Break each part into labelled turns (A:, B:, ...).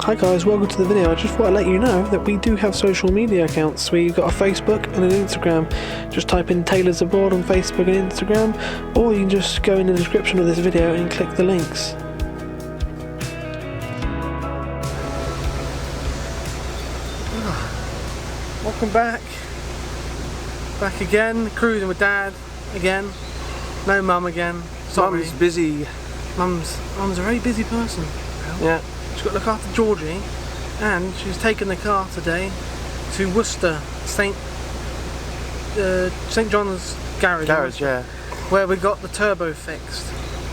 A: Hi guys, welcome to the video. I just thought I'd let you know that we do have social media accounts. We've got a Facebook and an Instagram. Just type in Tailors Aboard on Facebook and Instagram, or you can just go in the description of this video and click the links. Welcome back. Back again, cruising with Dad again. No Mum again. Sorry.
B: Mum's busy.
A: Mum's a very busy person.
B: Yeah.
A: She's got to look after Georgie, and she's taken the car today to Worcester, St John's garage.
B: Yeah.
A: Where we got the turbo fixed.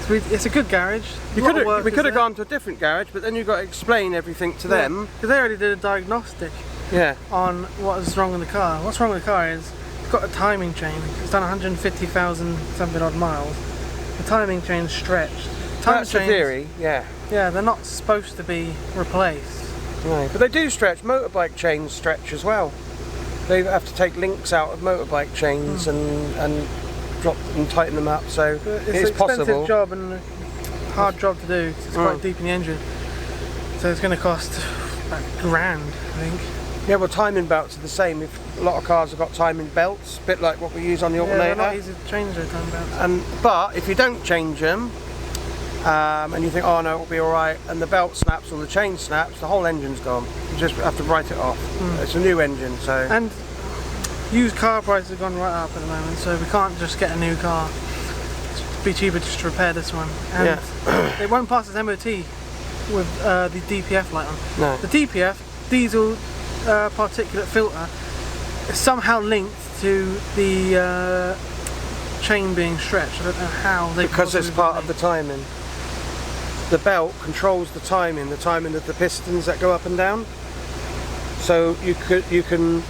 A: So it's a good garage.
B: We could have gone to a different garage, but then you've got to explain everything to them.
A: Because they already did a diagnostic.
B: Yeah.
A: On what is wrong with the car. What's wrong with the car is it's got a timing chain. It's done 150,000 something odd miles. The timing chain's stretched.
B: That's the theory. Yeah.
A: Yeah, they're not supposed to be replaced.
B: No, but they do stretch. Motorbike chains stretch as well. They have to take links out of motorbike chains and drop and tighten them up. So
A: it's
B: possible.
A: An expensive job and a hard job to do. It's quite deep in the engine. So it's going to cost about £1,000, I think.
B: Yeah, well, timing belts are the same. If a lot of cars have got timing belts, a bit like what we use on the alternator.
A: Yeah, they're not easy to change their timing belts.
B: But if you don't change them, and you think, oh no, it'll be alright, and the belt snaps or the chain snaps, the whole engine's gone. You just have to write it off. It's a new engine, so. And
A: used car prices have gone right up at the moment, so we can't just get a new car. It'd be cheaper just to repair this one. And it won't pass its MOT with the DPF light on.
B: No.
A: The DPF, diesel particulate filter, is somehow linked to the chain being stretched. I don't know how they.
B: Because it's part of the timing. The belt controls the timing of the pistons that go up and down. So you can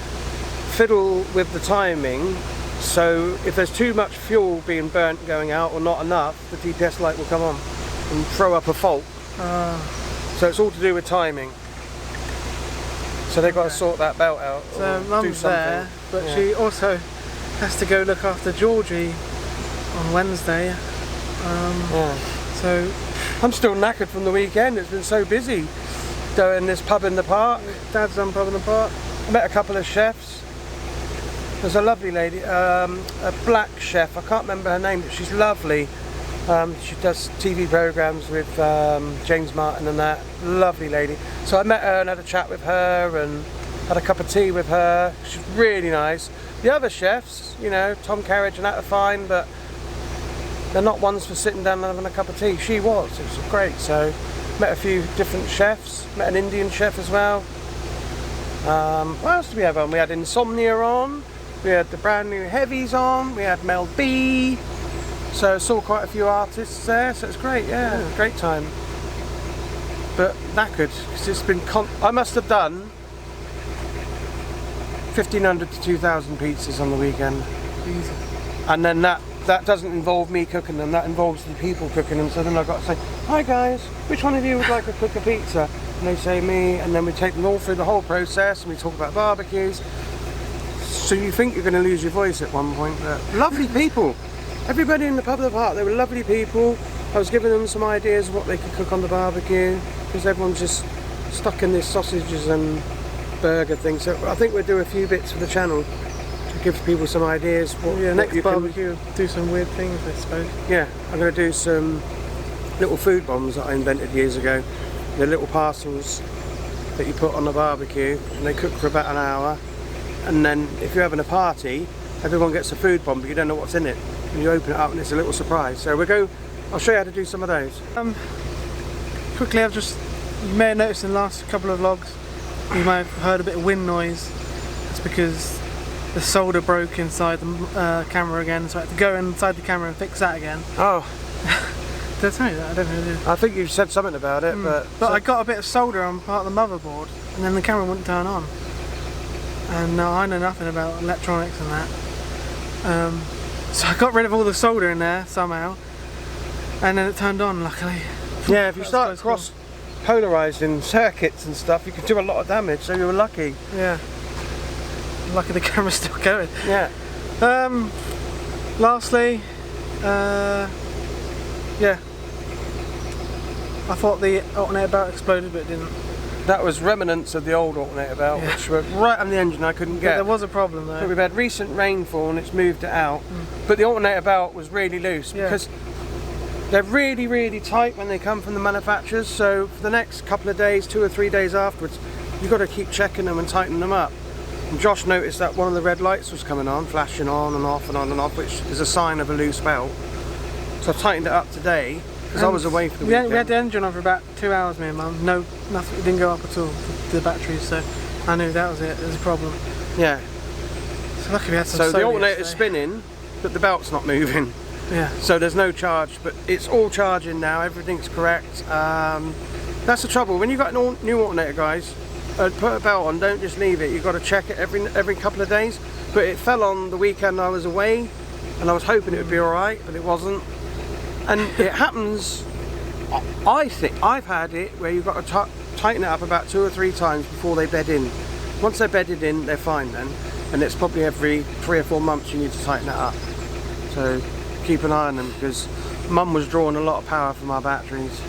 B: fiddle with the timing. So if there's too much fuel being burnt going out or not enough, the DPS light will come on and throw up a fault. So it's all to do with timing. So they've got to sort that belt out.
A: So Mum's there, but she also has to go look after Georgie on Wednesday. So
B: I'm still knackered from the weekend. It's been so busy doing this pub in the park.
A: Dad's done pub in the park.
B: I met a couple of chefs. There's a lovely lady, a black chef. I can't remember her name, but she's lovely. She does TV programmes with James Martin and that. Lovely lady. So I met her and had a chat with her and had a cup of tea with her. She's really nice. The other chefs, you know, Tom Carriage and that are fine, but they're not ones for sitting down and having a cup of tea. She was. It was great. So met a few different chefs. Met an Indian chef as well. What else did we have on? We had Insomnia on. We had the brand new Heavies on. We had Mel B. So saw quite a few artists there. So it's great. Yeah, great time. But knackered because it's been. I must have done 1,500 to 2,000 pizzas on the weekend.
A: Easy.
B: And then that doesn't involve me cooking them, that involves the people cooking them. So then I've got to say, hi guys, which one of you would like to cook a pizza? And they say me, and then we take them all through the whole process and we talk about barbecues. So you think you're going to lose your voice at one point, but lovely people. Everybody in the pub of the park, they were lovely people. I was giving them some ideas of what they could cook on the barbecue, because everyone's just stuck in this sausages and burger thing. So I think we'll do a few bits for the channel. Give people some ideas.
A: Next barbecue, do some weird things, I suppose.
B: Yeah, I'm going to do some little food bombs that I invented years ago. They're little parcels that you put on the barbecue and they cook for about an hour. And then if you're having a party, everyone gets a food bomb, but you don't know what's in it. And you open it up and it's a little surprise. So I'll show you how to do some of those.
A: Quickly, you may have noticed in the last couple of vlogs, you might have heard a bit of wind noise. It's because the solder broke inside the camera again, so I had to go inside the camera and fix that again.
B: Oh.
A: Did I tell you that? I don't know.
B: I think you said something about it, but
A: I got a bit of solder on part of the motherboard, and then the camera wouldn't turn on. And I know nothing about electronics and that. So I got rid of all the solder in there somehow, and then it turned on, luckily.
B: Yeah, if you start cross-polarising circuits and stuff, you could do a lot of damage, so you were lucky.
A: Yeah. Lucky the camera's still going.
B: Yeah.
A: Lastly, yeah. I thought the alternator belt exploded, but it didn't.
B: That was remnants of the old alternator belt, which were right on the engine I couldn't get.
A: There was a problem though.
B: But we've had recent rainfall and it's moved it out. But the alternator belt was really loose because they're really, really tight when they come from the manufacturers. So for the next couple of days, 2 or 3 days afterwards, you've got to keep checking them and tightening them up. And Josh noticed that one of the red lights was coming on, flashing on and off and on and off, which is a sign of a loose belt. So I tightened it up today because I was away for the weekend.
A: We had the engine on for about 2 hours, me and Mum. No, nothing. It didn't go up at all. The batteries, so I knew that was it. There was a problem.
B: Yeah.
A: So luckily we had some.
B: So the alternator's spinning, but the belt's not moving.
A: Yeah.
B: So there's no charge, but it's all charging now. Everything's correct. That's the trouble when you've got a new alternator, guys. Put a belt on. Don't just leave it. You've got to check it every couple of days. But it fell on the weekend I was away, and I was hoping it would be all right, but it wasn't. And it happens. I think I've had it where you've got to tighten it up about 2 or 3 times before they bed in. Once they're bedded in, they're fine then, and it's probably every 3 or 4 months you need to tighten it up. So keep an eye on them because Mum was drawing a lot of power from our batteries.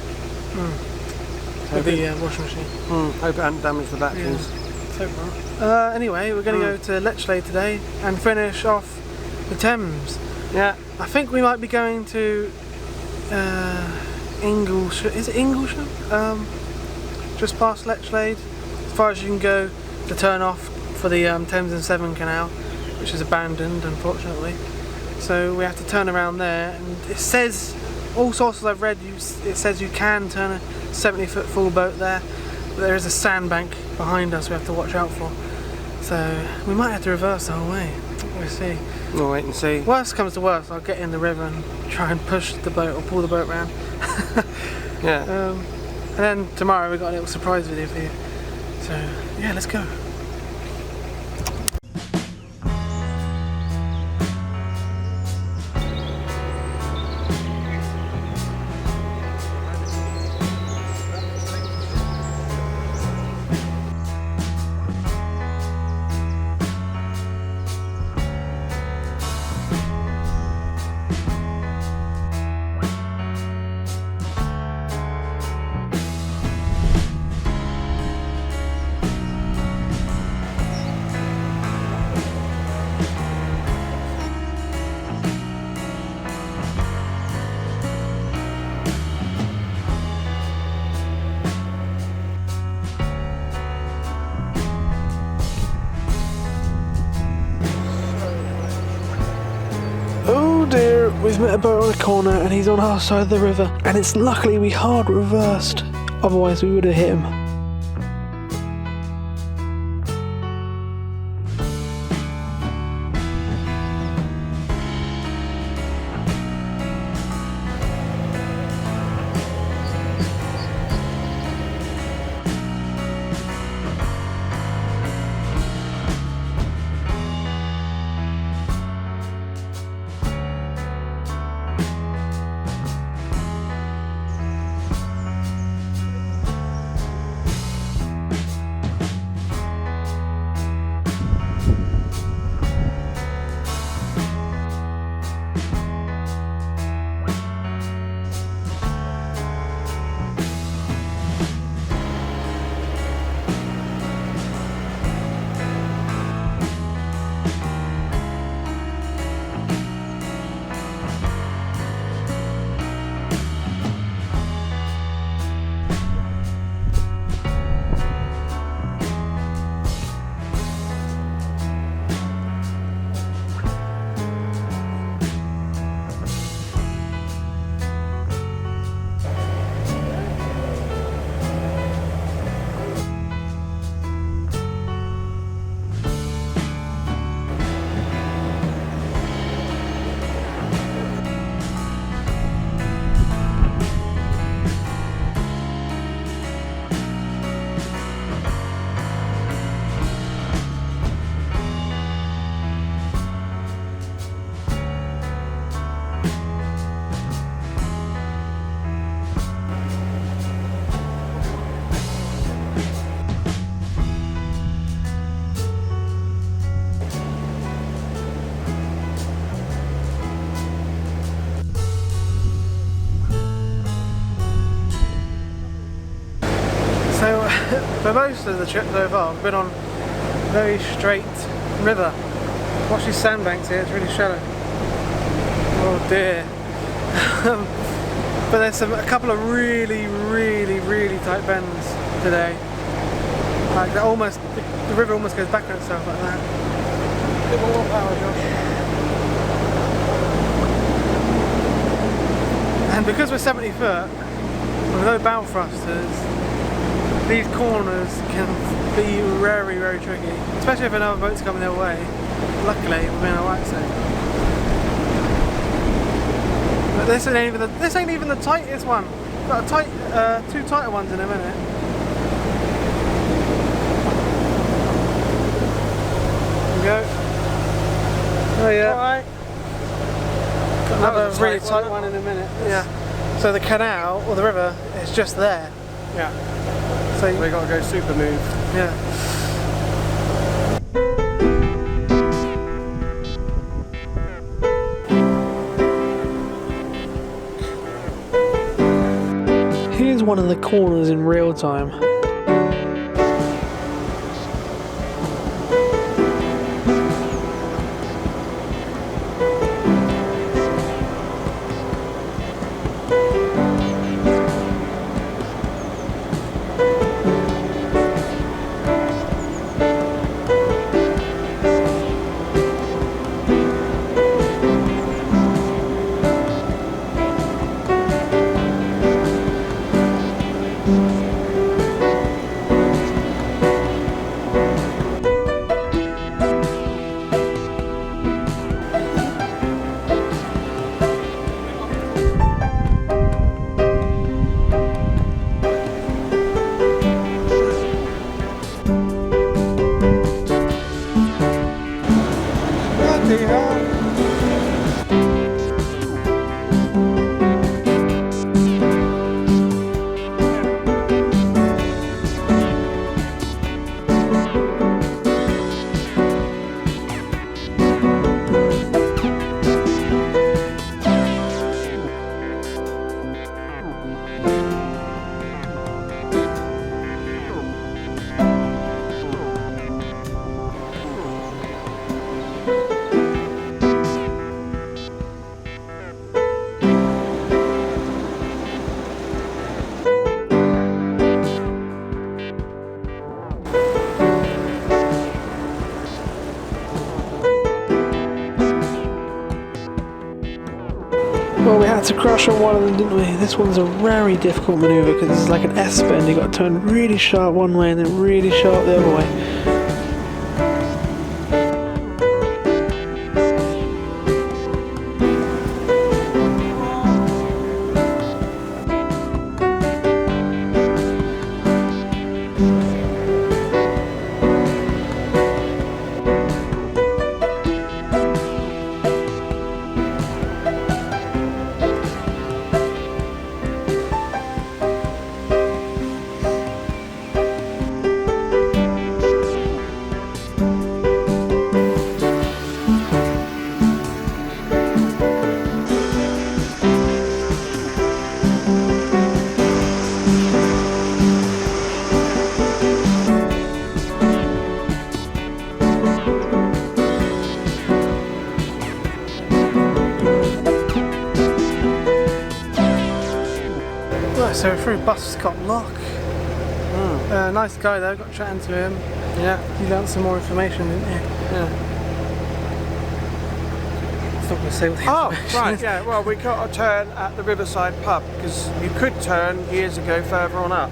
A: With the washing machine.
B: Hope it hadn't damaged the batteries.
A: Yeah. Anyway, we're going to go to Lechlade today and finish off the Thames.
B: Yeah.
A: I think we might be going to Inglesham. Is it Inglesham? Just past Lechlade, as far as you can go to turn off for the Thames and Severn canal, which is abandoned, unfortunately. So we have to turn around there, and it says, all sources I've read, it says you can turn a 70-foot full boat there, but there is a sandbank behind us we have to watch out for. So we might have to reverse the whole way. We'll see.
B: We'll wait and see.
A: Worst comes to worst, I'll get in the river and try and push the boat or pull the boat round.
B: Yeah.
A: And then tomorrow we've got a little surprise video for you. So yeah, let's go. Oh dear, we've met a boat on a corner and he's on our side of the river, and it's luckily we hard reversed, otherwise we would have hit him. So for most of the trip so far, I've been on a very straight river. Watch these sandbanks here, it's really shallow. Oh dear. But there's a couple of really tight bends today. Like the river almost goes back on itself like that.
B: Bit more power, Josh.
A: And because we're 70 foot, with no bow thrusters, these corners can be very tricky, especially if another boat's coming their way. Luckily, we've been alright so. But this ain't even the tightest one. We've got two tighter ones in a minute. There we go. Oh yeah.
B: Alright.
A: Got another really tight one in a minute. Yeah. So the canal, or the river, is just there.
B: Yeah.
A: So
B: we got to go super move.
A: Yeah. Here's one of the corners in real time. Well, we had to crash on one of them, didn't we? This one's a very difficult manoeuvre because it's like an S-bend. You've got to turn really sharp one way and then really sharp the other way. So we're through Sbend Lock. Nice guy though, got chatting to him.
B: Yeah.
A: You learnt some more information, didn't you?
B: Yeah.
A: It's not going to say what the information
B: right,
A: is.
B: yeah. Well, we got a turn at the Riverside pub because you could turn years ago further on up,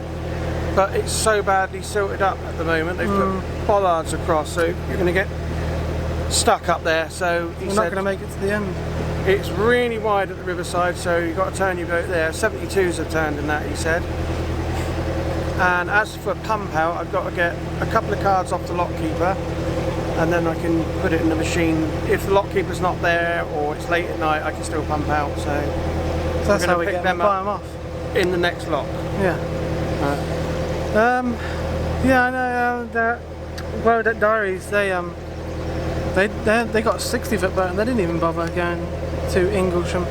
B: but it's so badly silted up at the moment. They've put bollards across, so you're going to get stuck up there. So he
A: We're
B: said
A: not going to make it to the end.
B: it's really wide at the Riverside, so you've got to turn your boat there. 72s have turned in that, he said. And as for pump out, I've got to get a couple of cards off the lock keeper, and then I can put it in the machine. If the lock keeper's not there or it's late at night, I can still pump out. So
A: that's how we get them, buy them off
B: in the next lock.
A: Yeah. Yeah, I know. World Diaries. They got a 60-foot boat and they didn't even bother going to Inglesham.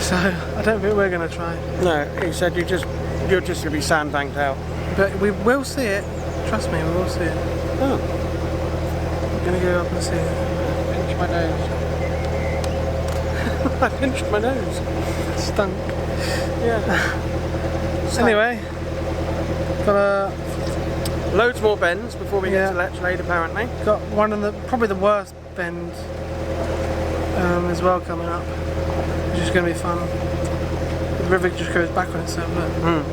A: So I don't think we're going to try.
B: No, he said you're just going to be sandbanked out.
A: But we will see it. Trust me, we will see it.
B: Oh,
A: We're going to go up and see it.
B: pinch my nose. I pinched my nose.
A: Stunk.
B: Yeah.
A: Anyway, got
B: Loads more bends before we get
A: Yeah.
B: to Letchlade, apparently.
A: one of the probably the worst bend as well coming up, which is going to be fun. The river just goes back on itself. Look.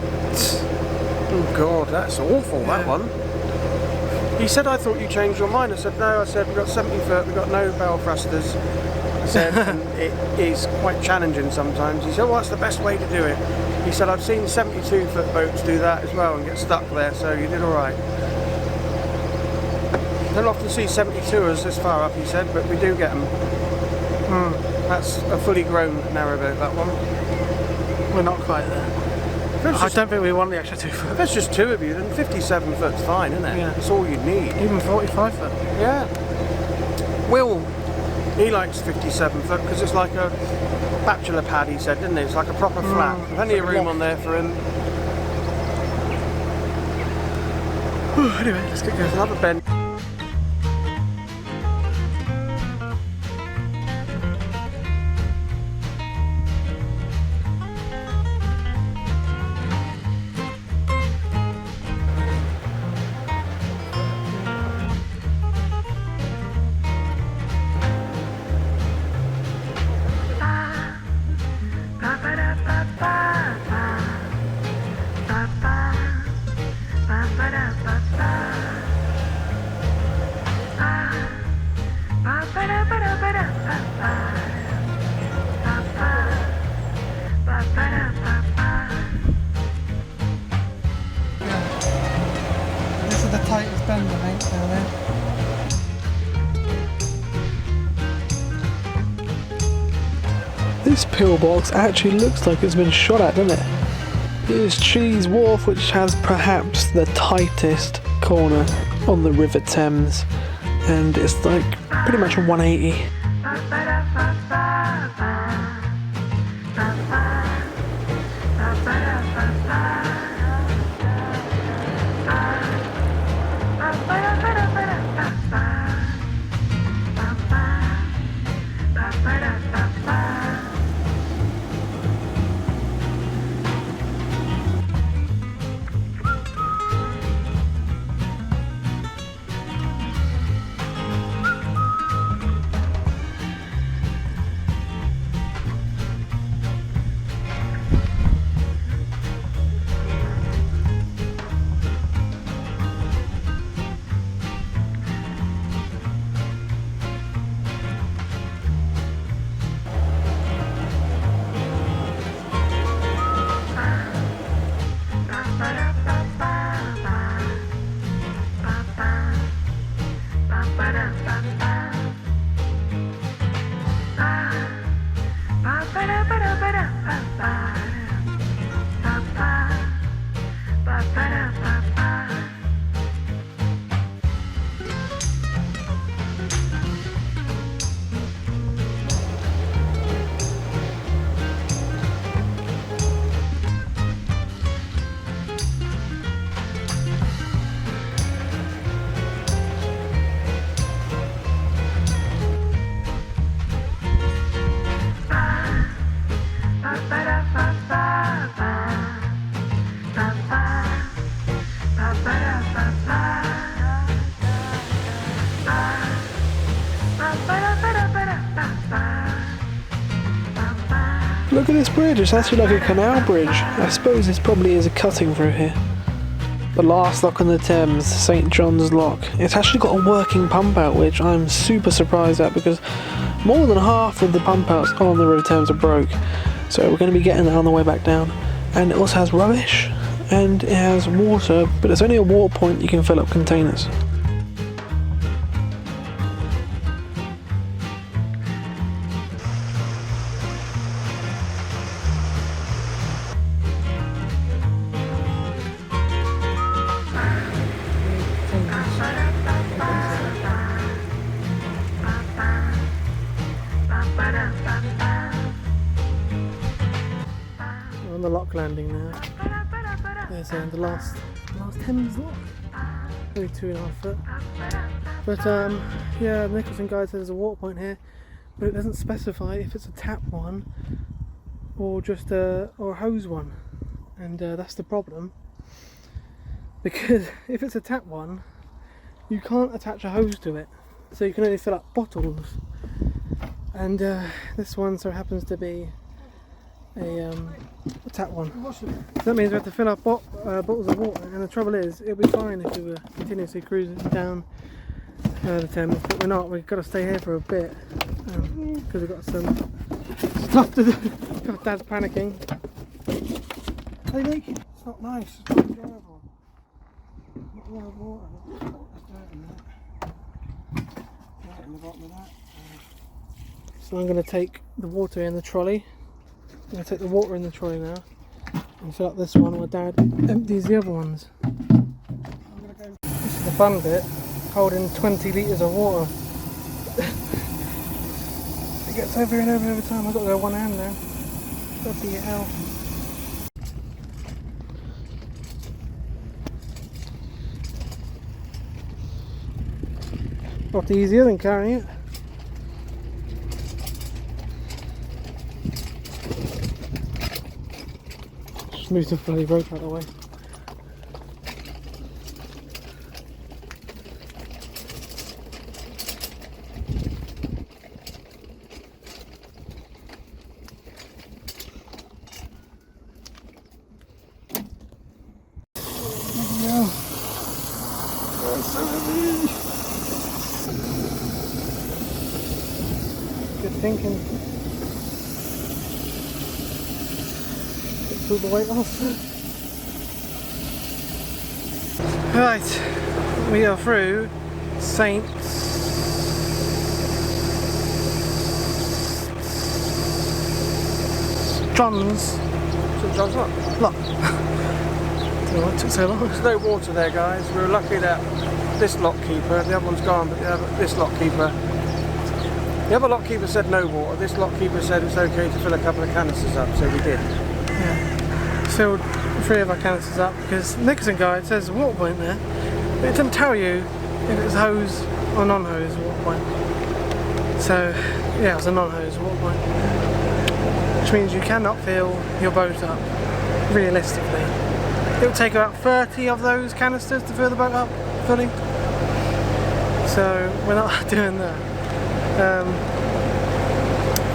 B: Oh God, that's awful, that
A: Yeah.
B: one. He said, I thought you changed your mind. I said, no, I said, we've got 70 foot, we've got no bell thrusters. I said, and it is quite challenging sometimes. He said, well, that's the best way to do it. He said, I've seen 72 foot boats do that as well and get stuck there, so you did all right. Don't often see 72ers this far up, he said, but we do get them. That's a fully grown narrowboat, that one.
A: We're not quite there.
B: If it's
A: I
B: just,
A: don't think we want the extra 2 foot.
B: if it's just two of you, then 57 foot's fine, isn't it?
A: Yeah.
B: That's all you need.
A: Even 45 foot.
B: Yeah. Will, he likes 57 foot because it's like a bachelor pad, he said, didn't it? It's like a proper flat. Plenty of room on there for him.
A: Anyway, let's get going.
B: Another bend.
A: This is the tightest bend, I think, down there. This pillbox actually looks like it's been shot at, doesn't it? Here's Cheese Wharf, which has perhaps the tightest corner on the River Thames, and it's like pretty much a 180. Look at this bridge, it's actually like a canal bridge. I suppose this probably is a cutting through here. The last lock on the Thames, St John's Lock. It's actually got a working pump out, which I'm super surprised at because more than half of the pump outs on the River Thames are broke. So we're going to be getting that on the way back down. And it also has rubbish, and it has water, but it's only a water point you can fill up containers. We're on the lock landing now. There's the last last Thames lock. Only 2.5 foot. But yeah, the Nicholson guide says there's a water point here, but it doesn't specify if it's a tap one or just a hose one, and that's the problem. Because if it's a tap one, you can't attach a hose to it, so you can only fill up bottles. And this one so happens to be a tap one. So that means we have to fill up bottles of water, and the trouble is, it'll be fine if we were continuously cruising down the Thames, but we're not. We've got to stay here for a bit because we've got some stuff to do. God, Dad's panicking. Hey Nick, it's not nice, it's not enjoyable. Not a lot of water. There's dirt in that. Dirt in the bottom of that. So I'm going to take the water in the trolley. I'm going to take the water in the trolley now and fill up this one while Dad empties the other ones. This is the fun bit, holding 20 litres of water. It gets over and over every time. I've got to go one hand now. Bloody hell. Lot easier than carrying it. Just move the bloody rope out of the way. Good thinking. Get all the weight off. Right, we are through St. John's.
B: St John's Lock.
A: Lock. Don't know why it took so long.
B: There's no water there, guys. We were lucky that this lockkeeper, the other one's gone, but this lockkeeper, the other lockkeeper said no water. This lockkeeper said it's okay to fill a couple of canisters up, so we did.
A: Yeah. Filled 3 of our canisters up because Nicholson guide says there's a water point there, but it doesn't tell you if it's hose or non-hose water point. So yeah, it's a non-hose water point, which means you cannot fill your boat up realistically. It will take about 30 of those canisters to fill the boat up fully. So we're not doing that.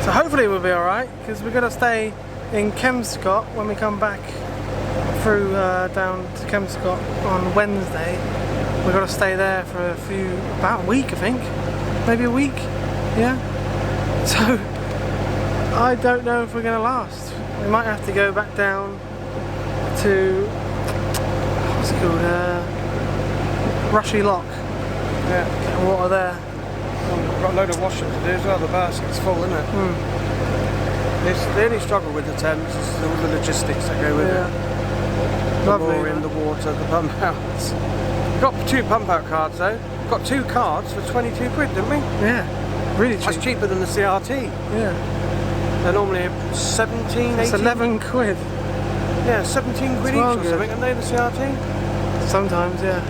A: So hopefully we'll be alright, because we're going to stay in Kelmscott when we come back through down to Kelmscott on Wednesday. We've got to stay there for about a week, I think. Maybe a week, yeah? So I don't know if we're going to last. We might have to go back down to, what's it called, Rushy Lock.
B: Yeah.
A: Get water there.
B: We've got a load of washing to do as well. The basket's full, isn't it? The only struggle with the Thames is all the logistics that go with it.
A: Lovely.
B: More in the water, the pump outs. We've got 2 pump out cards though. We've got 2 cards for 22 quid, didn't we?
A: Yeah, really cheap.
B: That's cheaper than the CRT.
A: Yeah.
B: They're normally 17, 18.
A: It's 11 quid.
B: Yeah, 17 quid each
A: well
B: or
A: good.
B: something, and they the CRT?
A: Sometimes, yeah.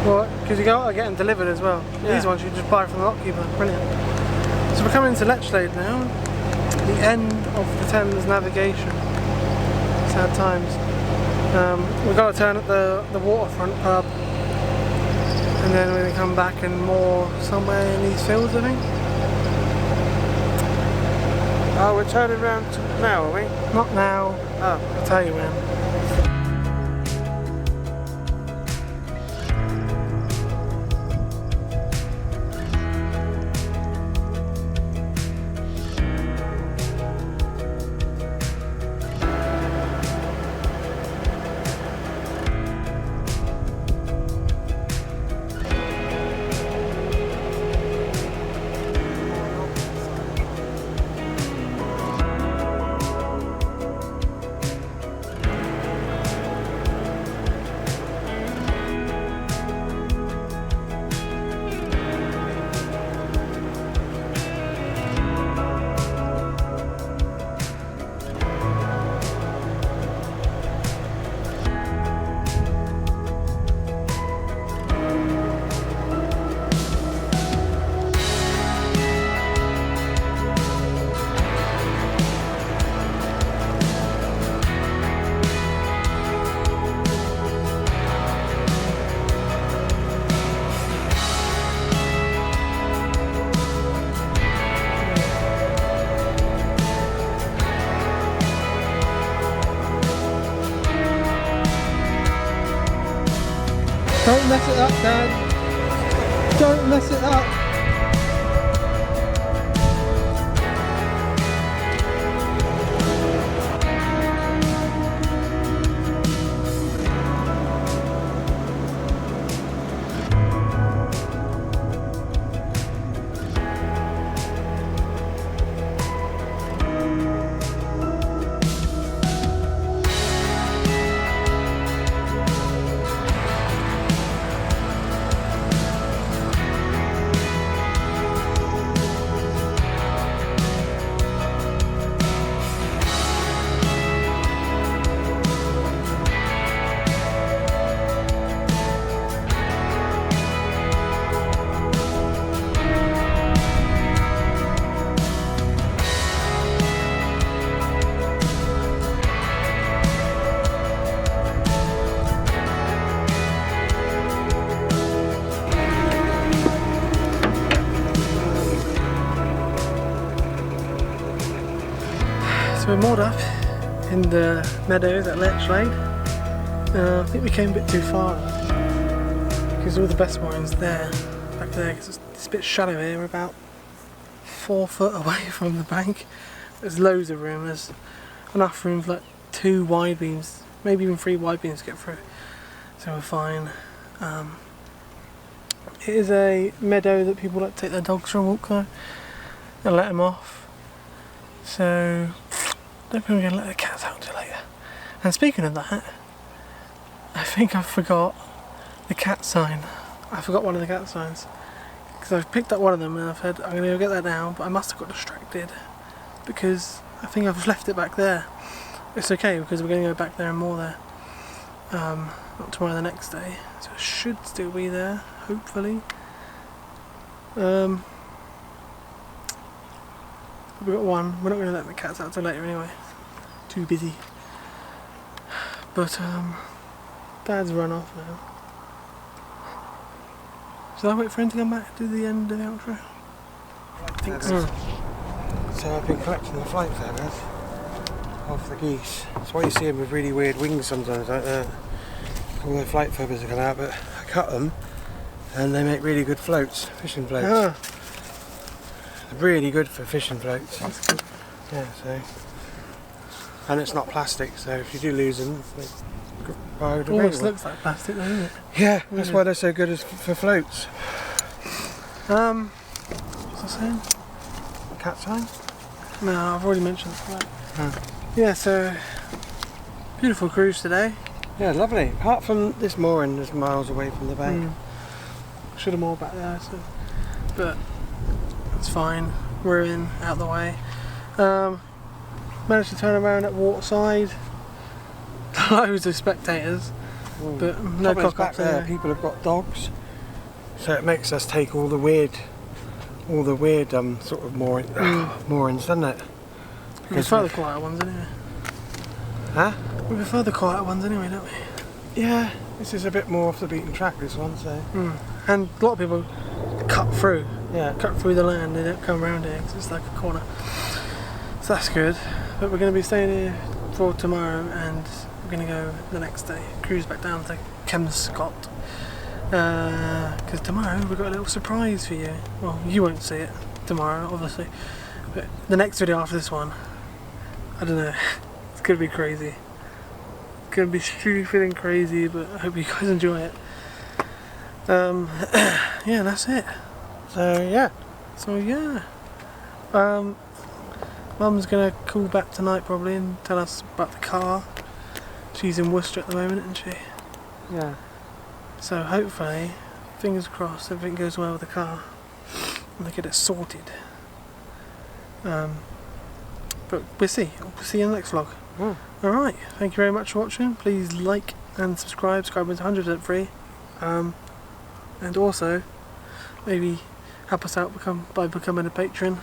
A: Well, because you got to get them delivered as well.
B: Yeah.
A: These ones you just buy from the lockkeeper. Brilliant. So we're coming to Lechlade now. The end of the Thames navigation. Sad times. We've got to turn at the waterfront pub, and then we're going to come back and moor somewhere in these fields, I think.
B: Oh, we're turning around now, are we?
A: Not now.
B: Oh.
A: I'll tell you when. Don't mess it up, Dad. Don't mess it up. So we're moored up in the meadows at Lechlade. I think we came a bit too far because all the best moorings there, back there, because it's a bit shallow here. We're about 4 foot away from the bank. There's loads of room. There's enough room for like 2 wide beams, maybe even 3 wide beams to get through. So we're fine. It is a meadow that people like to take their dogs for a walk though and let them off. So I don't think we're going to let the cats out until later. And speaking of that, I think I forgot the cat sign. I forgot one of the cat signs because I've picked up one of them and I've said I'm going to go get that now, but I must have got distracted because I think I've left it back there. It's okay because we're going to go back there and moor there. Not tomorrow, the next day, so it should still be there, hopefully. We've got one. We're not going to let the cats out till later anyway. Too busy. But Dad's run off now. Shall I wait for him to come back to the end of the outro? I think so.
B: So I've been collecting the flight feathers off the geese. That's why you see them with really weird wings sometimes like that. All their flight feathers have come out, but I cut them and they make really good floats, fishing floats.
A: Ah.
B: They're really good for fishing floats.
A: That's good.
B: Yeah, so. And it's not plastic, so if you do lose them, they're biodegradable.
A: Almost looks like plastic though, doesn't it?
B: Yeah, that's why they're so good for floats.
A: What's I saying?
B: Cat sign?
A: No, I've already mentioned that. Yeah, so beautiful cruise today.
B: Yeah, lovely. Apart from this mooring is miles away from the bank.
A: Should have moored back there, so. But it's fine. We're in, out the way. Managed to turn around at Waterside. Loads of spectators, but no
B: Trouble is
A: cock-ups
B: back there.
A: anyway.
B: People have got dogs, so it makes us take all the weird sort of moorings, doesn't it?
A: We prefer the quieter ones anyway.
B: Huh?
A: We prefer the quieter ones anyway, don't we?
B: Yeah, this is a bit more off the beaten track, this one, so.
A: And a lot of people cut through the land, they don't come around here because it's like a corner. So that's good. But we're going to be staying here for tomorrow and we're going to go the next day, cruise back down to Kelmscott. Because tomorrow we've got a little surprise for you. Well, you won't see it tomorrow, obviously. But the next video after this one, I don't know, it's going to be crazy. It's going to be stupid and crazy, but I hope you guys enjoy it. Yeah, that's it. So yeah. Mum's gonna call back tonight probably and tell us about the car. She's in Worcester at the moment, isn't she?
B: Yeah.
A: So hopefully, fingers crossed, everything goes well with the car and they get it sorted. But we'll see. We'll see you in the next vlog. Alright, thank you very much for watching. Please like and subscribe. Subscribe is 100% free. And also, maybe help us out by becoming a patron.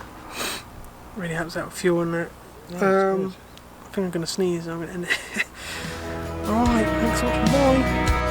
A: Really helps out with fuel and that.
B: Yeah,
A: I think I'm going to sneeze and I'm going to end it. Alright, thanks for watching, bye!